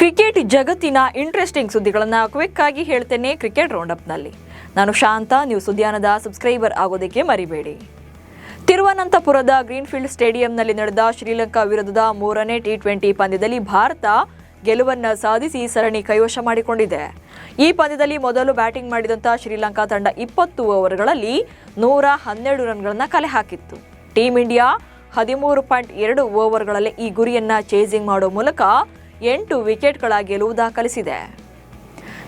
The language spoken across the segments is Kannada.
ಕ್ರಿಕೆಟ್ ಜಗತ್ತಿನ ಇಂಟ್ರೆಸ್ಟಿಂಗ್ ಸುದ್ದಿಗಳನ್ನು ಕ್ವಿಕ್ ಆಗಿ ಹೇಳ್ತೇನೆ ಕ್ರಿಕೆಟ್ ರೌಂಡಪ್ನಲ್ಲಿ. ನಾನು ಶಾಂತ. ನ್ಯೂಸ್ ಉದ್ಯಾನದ ಸಬ್ಸ್ಕ್ರೈಬರ್ ಆಗೋದಕ್ಕೆ ಮರಿಬೇಡಿ. ತಿರುವನಂತಪುರದ ಗ್ರೀನ್ಫೀಲ್ಡ್ ಸ್ಟೇಡಿಯಂನಲ್ಲಿ ನಡೆದ ಶ್ರೀಲಂಕಾ ವಿರುದ್ಧದ 3ನೇ ಟಿ20 ಪಂದ್ಯದಲ್ಲಿ ಭಾರತ ಗೆಲುವನ್ನು ಸಾಧಿಸಿ ಸರಣಿ ಕೈವಶ ಮಾಡಿಕೊಂಡಿದೆ. ಈ ಪಂದ್ಯದಲ್ಲಿ ಮೊದಲು ಬ್ಯಾಟಿಂಗ್ ಮಾಡಿದಂಥ ಶ್ರೀಲಂಕಾ ತಂಡ 20 ಓವರ್ಗಳಲ್ಲಿ 112 ರನ್ಗಳನ್ನು ಕಲೆ ಹಾಕಿತ್ತು. ಟೀಂ ಇಂಡಿಯಾ 13.2 ಓವರ್ಗಳಲ್ಲಿ ಈ ಗುರಿಯನ್ನು ಚೇಸಿಂಗ್ ಮಾಡೋ ಮೂಲಕ 8 ವಿಕೆಟ್ಗಳ ಗೆಲುವು ದಾಖಲಿಸಿದೆ.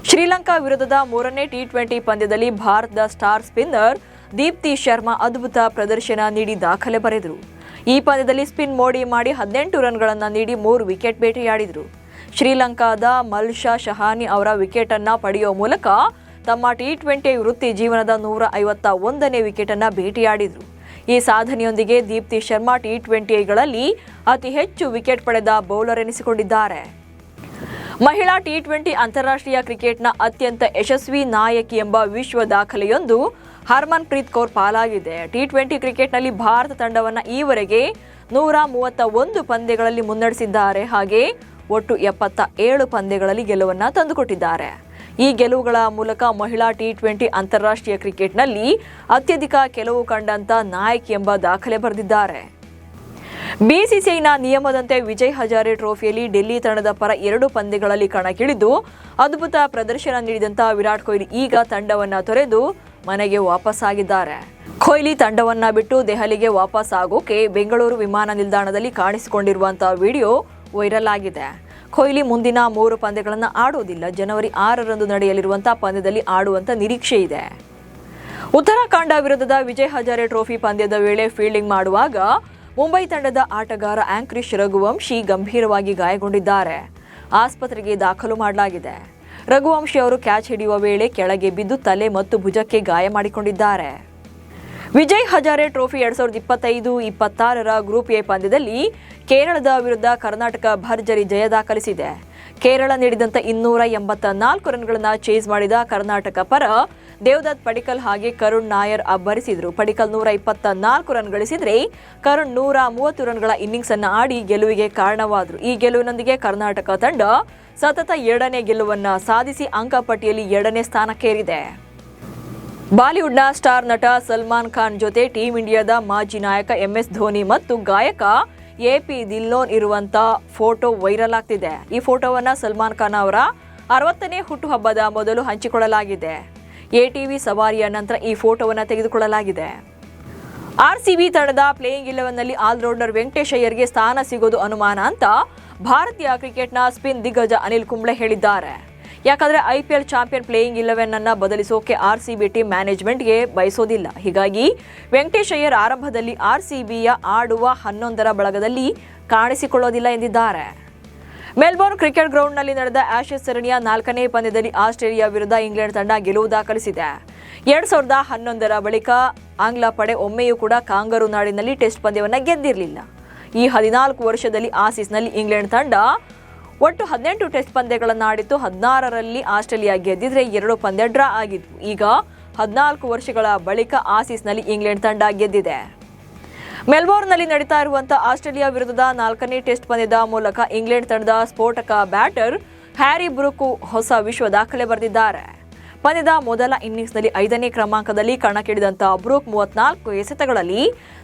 ಶ್ರೀಲಂಕಾ ವಿರುದ್ಧದ 3ನೇ ಟಿ20 ಪಂದ್ಯದಲ್ಲಿ ಭಾರತದ ಸ್ಟಾರ್ ಸ್ಪಿನ್ನರ್ ದೀಪ್ತಿ ಶರ್ಮಾ ಅದ್ಭುತ ಪ್ರದರ್ಶನ ನೀಡಿ ದಾಖಲೆ ಬರೆದರು. ಈ ಪಂದ್ಯದಲ್ಲಿ ಸ್ಪಿನ್ ಮೋಡಿ ಮಾಡಿ 18 ರನ್ಗಳನ್ನು ನೀಡಿ 3 ವಿಕೆಟ್ ಬೇಟೆಯಾಡಿದರು. ಶ್ರೀಲಂಕಾದ ಮಲ್ಶಾ ಶಹಾನಿ ಅವರ ವಿಕೆಟ್ ಅನ್ನು ಪಡೆಯುವ ಮೂಲಕ ತಮ್ಮ ಟಿ20 ವೃತ್ತಿ ಜೀವನದ 151ನೇ ವಿಕೆಟ್ ಅನ್ನು ಬೇಟೆಯಾಡಿದರು. ಈ ಸಾಧನೆಯೊಂದಿಗೆ ದೀಪ್ತಿ ಶರ್ಮಾ ಟಿ20ಗಳಲ್ಲಿ ಅತಿ ಹೆಚ್ಚು ವಿಕೆಟ್ ಪಡೆದ ಬೌಲರ್ ಎನಿಸಿಕೊಂಡಿದ್ದಾರೆ. ಮಹಿಳಾ ಟಿ20 ಅಂತಾರಾಷ್ಟ್ರೀಯ ಕ್ರಿಕೆಟ್ನ ಅತ್ಯಂತ ಯಶಸ್ವಿ ನಾಯಕಿ ಎಂಬ ವಿಶ್ವ ದಾಖಲೆಯೊಂದು ಹರ್ಮನ್ ಪ್ರೀತ್ ಕೌರ್ ಪಾಲಾಗಿದೆ. ಟಿ20 ಕ್ರಿಕೆಟ್ನಲ್ಲಿ ಭಾರತ ತಂಡವನ್ನು ಈವರೆಗೆ 131 ಪಂದ್ಯಗಳಲ್ಲಿ ಮುನ್ನಡೆಸಿದ್ದಾರೆ. ಹಾಗೆ ಒಟ್ಟು 77 ಪಂದ್ಯಗಳಲ್ಲಿ ಗೆಲುವನ್ನು ತಂದುಕೊಟ್ಟಿದ್ದಾರೆ. ಈ ಗೆಲುವುಗಳ ಮೂಲಕ ಮಹಿಳಾ ಟಿ20 ಅಂತಾರಾಷ್ಟ್ರೀಯ ಕ್ರಿಕೆಟ್ನಲ್ಲಿ ಅತ್ಯಧಿಕ ಗೆಲುವು ಕಂಡಂತ ನಾಯಕಿ ಎಂಬ ದಾಖಲೆ ಬರೆದಿದ್ದಾರೆ. ಬಿಸಿಸಿಐನ ನಿಯಮದಂತೆ ವಿಜಯ್ ಹಜಾರೆ ಟ್ರೋಫಿಯಲ್ಲಿ ಡೆಲ್ಲಿ ತಂಡದ ಪರ 2 ಪಂದ್ಯಗಳಲ್ಲಿ ಕಣಕ್ಕಿಳಿದು ಅದ್ಭುತ ಪ್ರದರ್ಶನ ನೀಡಿದಂಥ ವಿರಾಟ್ ಕೊಹ್ಲಿ ಈಗ ತಂಡವನ್ನು ತೊರೆದು ಮನೆಗೆ ವಾಪಸ್ಸಾಗಿದ್ದಾರೆ. ಕೊಹ್ಲಿ ತಂಡವನ್ನ ಬಿಟ್ಟು ದೆಹಲಿಗೆ ವಾಪಸ್ ಆಗೋಕೆ ಬೆಂಗಳೂರು ವಿಮಾನ ನಿಲ್ದಾಣದಲ್ಲಿ ಕಾಣಿಸಿಕೊಂಡಿರುವಂತಹ ವಿಡಿಯೋ ವೈರಲ್ ಆಗಿದೆ. ಕೊಹ್ಲಿ ಮುಂದಿನ 3 ಪಂದ್ಯಗಳನ್ನು ಆಡುವುದಿಲ್ಲ. ಜನವರಿ 6ರಂದು ನಡೆಯಲಿರುವಂತಹ ಪಂದ್ಯದಲ್ಲಿ ಆಡುವಂತ ನಿರೀಕ್ಷೆ ಇದೆ. ಉತ್ತರಾಖಂಡ ವಿರುದ್ಧದ ವಿಜಯ್ ಹಜಾರೆ ಟ್ರೋಫಿ ಪಂದ್ಯದ ವೇಳೆ ಫೀಲ್ಡಿಂಗ್ ಮಾಡುವಾಗ ಮುಂಬೈ ತಂಡದ ಆಟಗಾರ ಆಂಕ್ರಿಶ್ ರಘುವಂಶಿ ಗಂಭೀರವಾಗಿ ಗಾಯಗೊಂಡಿದ್ದಾರೆ. ಆಸ್ಪತ್ರೆಗೆ ದಾಖಲು ಮಾಡಲಾಗಿದೆ. ರಘುವಂಶಿ ಅವರು ಕ್ಯಾಚ್ ಹಿಡಿಯುವ ವೇಳೆ ಕೆಳಗೆ ಬಿದ್ದು ತಲೆ ಮತ್ತು ಭುಜಕ್ಕೆ ಗಾಯ ಮಾಡಿಕೊಂಡಿದ್ದಾರೆ. ವಿಜಯ್ ಹಜಾರೆ ಟ್ರೋಫಿ 2025-26ರ ಗ್ರೂಪ್ ಎ ಪಂದ್ಯದಲ್ಲಿ ಕೇರಳದ ವಿರುದ್ಧ ಕರ್ನಾಟಕ ಭರ್ಜರಿ ಜಯ ದಾಖಲಿಸಿದೆ. ಕೇರಳ ನೀಡಿದಂಥ 284 ರನ್ಗಳನ್ನು ಚೇಸ್ ಮಾಡಿದ ಕರ್ನಾಟಕ ಪರ ದೇವದತ್ ಪಡಿಕ್ಕಲ್ ಹಾಗೆ ಕರುಣ್ ನಾಯರ್ ಅಬ್ಬರಿಸಿದರು. ಪಡಿಕ್ಕಲ್ 124 ರನ್ ಗಳಿಸಿದರೆ ಕರುಣ್ 130 ರನ್ಗಳ ಇನ್ನಿಂಗ್ಸ್ ಅನ್ನು ಆಡಿ ಗೆಲುವಿಗೆ ಕಾರಣವಾದರು. ಈ ಗೆಲುವಿನೊಂದಿಗೆ ಕರ್ನಾಟಕ ತಂಡ ಸತತ 2ನೇ ಗೆಲುವನ್ನು ಸಾಧಿಸಿ ಅಂಕಪಟ್ಟಿಯಲ್ಲಿ 2ನೇ ಸ್ಥಾನಕ್ಕೇರಿದೆ. ಬಾಲಿವುಡ್ನ ಸ್ಟಾರ್ ನಟ ಸಲ್ಮಾನ್ ಖಾನ್ ಜೊತೆ ಟೀಂ ಇಂಡಿಯಾದ ಮಾಜಿ ನಾಯಕ MS ಧೋನಿ ಮತ್ತು ಗಾಯಕ AP ಧಿಲ್ಲೋನ್ ಇರುವಂತ ಫೋಟೋ ವೈರಲ್ ಆಗ್ತಿದೆ. ಈ ಫೋಟೋವನ್ನ ಸಲ್ಮಾನ್ ಖಾನ್ ಅವರ 60ನೇ ಹುಟ್ಟುಹಬ್ಬದ ಮೊದಲು ಹಂಚಿಕೊಳ್ಳಲಾಗಿದೆ. ATV ಸವಾರಿಯ ನಂತರ ಈ ಫೋಟೋವನ್ನು ತೆಗೆದುಕೊಳ್ಳಲಾಗಿದೆ. RCB ತಂಡದ ಪ್ಲೇಯಿಂಗ್ 11ನಲ್ಲಿ ಆಲ್ರೌಂಡರ್ ವೆಂಕಟೇಶ್ ಅಯ್ಯರ್ಗೆ ಸ್ಥಾನ ಸಿಗೋದು ಅನುಮಾನ ಅಂತ ಭಾರತೀಯ ಕ್ರಿಕೆಟ್ನ ಸ್ಪಿನ್ ದಿಗ್ಗಜ ಅನಿಲ್ ಕುಂಬ್ಳೆ ಹೇಳಿದ್ದಾರೆ. ಯಾಕಂದ್ರೆ IPL ಚಾಂಪಿಯನ್ ಪ್ಲೇಯಿಂಗ್ 11 ಅನ್ನ ಬದಲಿಸೋಕೆ RCB ಟೀಮ್ ಮ್ಯಾನೇಜ್ಮೆಂಟ್ಗೆ ಬಯಸೋದಿಲ್ಲ. ಹೀಗಾಗಿ ವೆಂಕಟೇಶ್ ಅಯ್ಯರ್ ಆರಂಭದಲ್ಲಿ RCBಯ ಆಡುವ 11ರ ಬಳಗದಲ್ಲಿ ಕಾಣಿಸಿಕೊಳ್ಳೋದಿಲ್ಲ ಎಂದಿದ್ದಾರೆ. ಮೆಲ್ಬೋರ್ನ್ ಕ್ರಿಕೆಟ್ ಗ್ರೌಂಡ್ನಲ್ಲಿ ನಡೆದ ಆಶಸ್ ಸರಣಿಯ 4ನೇ ಪಂದ್ಯದಲ್ಲಿ ಆಸ್ಟ್ರೇಲಿಯಾ ವಿರುದ್ಧ ಇಂಗ್ಲೆಂಡ್ ತಂಡ ಗೆಲುವು ದಾಖಲಿಸಿದೆ. 2011ರ ಬಳಿಕ ಆಂಗ್ಲ ಪಡೆ ಒಮ್ಮೆಯೂ ಕೂಡ ಕಾಂಗರೂ ನಾಡಿನಲ್ಲಿ ಟೆಸ್ಟ್ ಪಂದ್ಯವನ್ನು ಗೆದ್ದಿರಲಿಲ್ಲ. ಈ 14 ವರ್ಷದಲ್ಲಿ ಆಸೀಸ್ನಲ್ಲಿ ಇಂಗ್ಲೆಂಡ್ ತಂಡ ಒಟ್ಟು 18 ಟೆಸ್ಟ್ ಪಂದ್ಯಗಳನ್ನು ಆಡಿತ್ತು. 16ರಲ್ಲಿ ಆಸ್ಟ್ರೇಲಿಯಾ ಗೆದ್ದಿದ್ರೆ 2 ಪಂದ್ಯ ಡ್ರಾ ಆಗಿದ್ವು. ಈಗ 14 ವರ್ಷಗಳ ಬಳಿಕ ಆಸೀಸ್ನಲ್ಲಿ ಇಂಗ್ಲೆಂಡ್ ತಂಡ ಗೆದ್ದಿದೆ. ಮೆಲ್ಬೋರ್ನ್ನಲ್ಲಿ ನಡೀತಾ ಇರುವಂತಹ ಆಸ್ಟ್ರೇಲಿಯಾ ವಿರುದ್ಧದ 4ನೇ ಟೆಸ್ಟ್ ಪಂದ್ಯದ ಮೂಲಕ ಇಂಗ್ಲೆಂಡ್ ತಂಡದ ಸ್ಫೋಟಕ ಬ್ಯಾಟರ್ ಹ್ಯಾರಿ ಬ್ರೂಕ್ ಹೊಸ ವಿಶ್ವ ದಾಖಲೆ ಬರೆದಿದ್ದಾರೆ. ಪಂದ್ಯದ ಮೊದಲ ಇನ್ನಿಂಗ್ಸ್ನಲ್ಲಿ 5ನೇ ಕ್ರಮಾಂಕದಲ್ಲಿ ಕಣಕ್ಕಿಳಿದಂತಹ ಬ್ರೂಕ್ 34 ಎಸೆತಗಳಲ್ಲಿ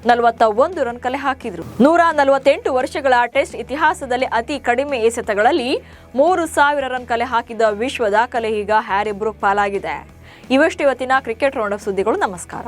41 ರನ್ ಕಲೆ ಹಾಕಿದ್ರು. 148 ವರ್ಷಗಳ ಟೆಸ್ಟ್ ಇತಿಹಾಸದಲ್ಲಿ ಅತಿ ಕಡಿಮೆ ಎಸೆತಗಳಲ್ಲಿ 3000 ರನ್ ಕಲೆ ಹಾಕಿದ ವಿಶ್ವ ದಾಖಲೆ ಈಗ ಹ್ಯಾರಿ ಬ್ರೂಕ್ ಪಾಲಾಗಿದೆ. ಇವಷ್ಟು ಇವತ್ತಿನ ಕ್ರಿಕೆಟ್ ರೌಂಡ್ ಅಪ್ ಸುದ್ದಿಗಳು. ನಮಸ್ಕಾರ.